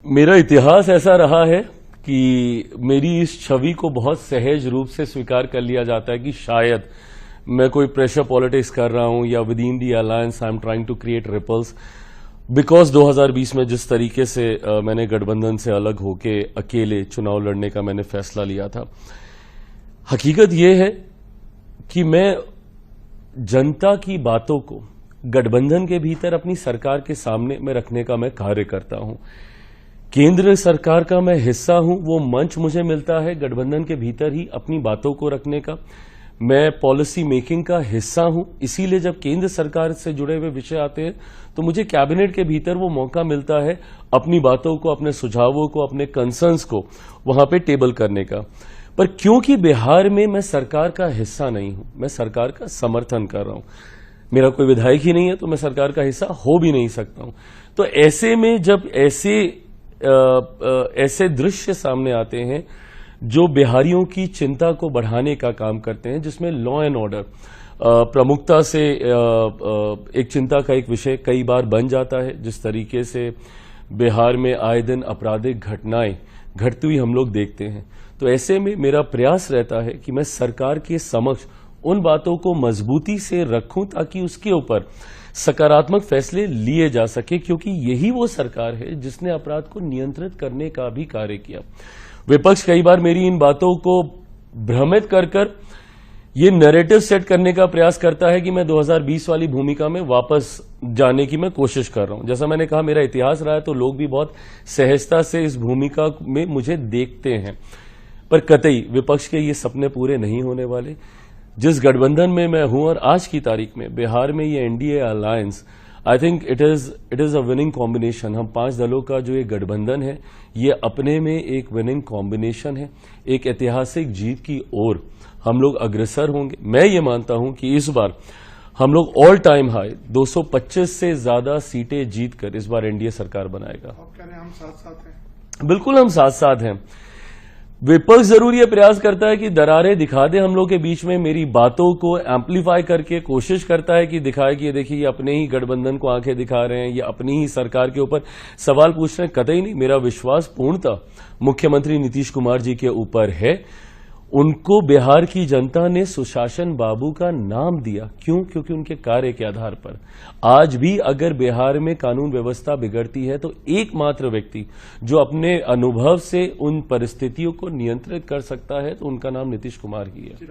मेरा इतिहास ऐसा रहा है कि मेरी इस छवि को बहुत सहज रूप से स्वीकार कर लिया जाता है कि शायद मैं कोई प्रेशर पॉलिटिक्स कर रहा हूं या within the alliance I am trying to create ripples because 2020 में जिस तरीके से मैंने गठबंधन से अलग होके अकेले चुनाव लड़ने का मैंने फैसला लिया था। हकीकत यह है कि मैं जनता की बातों को गठबंधन के भीतर अपनी सरकार के सामने में रखने का मैं कार्य करता हूं। केंद्र सरकार का मैं हिस्सा हूं, वो मंच मुझे मिलता है गठबंधन के भीतर ही अपनी बातों को रखने का। मैं पॉलिसी मेकिंग का हिस्सा हूं, इसीलिए जब केंद्र सरकार से जुड़े हुए विषय आते हैं तो मुझे कैबिनेट के भीतर वो मौका मिलता है अपनी बातों को, अपने सुझावों को, अपने कंसर्न्स को वहां पे टेबल करने का। पर क्योंकि बिहार में मैं सरकार का हिस्सा नहीं हूं, मैं सरकार का समर्थन कर रहा हूं, मेरा कोई विधायक ही नहीं है तो मैं सरकार का हिस्सा हो भी नहीं सकता हूं। तो ऐसे में जब ऐसे दृश्य सामने आते हैं जो बिहारियों की चिंता को बढ़ाने का काम करते हैं, जिसमें लॉ एंड ऑर्डर प्रमुखता से एक चिंता का एक विषय कई बार बन जाता है, जिस तरीके से बिहार में आए दिन आपराधिक घटनाएं घटती हुई हम लोग देखते हैं। तो ऐसे में मेरा प्रयास रहता है कि मैं सरकार के समक्ष उन बातों को मजबूती से रखूं ताकि उसके ऊपर सकारात्मक फैसले लिए जा सके, क्योंकि यही वो सरकार है जिसने अपराध को नियंत्रित करने का भी कार्य किया। विपक्ष कई बार मेरी इन बातों को भ्रमित कर ये नैरेटिव सेट करने का प्रयास करता है कि मैं 2020 वाली भूमिका में वापस जाने की मैं कोशिश कर रहा हूं। जैसा मैंने कहा, मेरा इतिहास रहा है तो लोग भी बहुत सहजता से इस भूमिका में मुझे देखते हैं, पर कतई विपक्ष के ये सपने पूरे नहीं होने वाले। जिस गठबंधन में मैं हूं और आज की तारीख में बिहार में ये NDA alliance, I think it is a winning combination. हम 5 दलों का जो ये गठबंधन है ये अपने में एक विनिंग कॉम्बिनेशन है। एक ऐतिहासिक जीत की ओर हम लोग अग्रसर होंगे। मैं ये मानता हूं कि इस बार हम लोग ऑल टाइम हाई 225 से ज्यादा सीटें जीतकर इस बार एनडीए सरकार बनाएगा। आप कह रहे हैं हम साथ साथ हैं? बिल्कुल हम साथ साथ हैं। विपक्ष जरूर ये प्रयास करता है कि दरारें दिखा दे हम लोग के बीच में, मेरी बातों को एम्पलीफाई करके कोशिश करता है कि दिखाए कि ये देखिए ये अपने ही गठबंधन को आंखें दिखा रहे हैं, ये अपनी ही सरकार के ऊपर सवाल पूछ रहे हैं। कतई नहीं, मेरा विश्वास पूर्णतः मुख्यमंत्री नीतीश कुमार जी के ऊपर है। उनको बिहार की जनता ने सुशासन बाबू का नाम दिया, क्यों? क्योंकि उनके कार्य के आधार पर आज भी अगर बिहार में कानून व्यवस्था बिगड़ती है तो एकमात्र व्यक्ति जो अपने अनुभव से उन परिस्थितियों को नियंत्रित कर सकता है तो उनका नाम नीतीश कुमार ही है।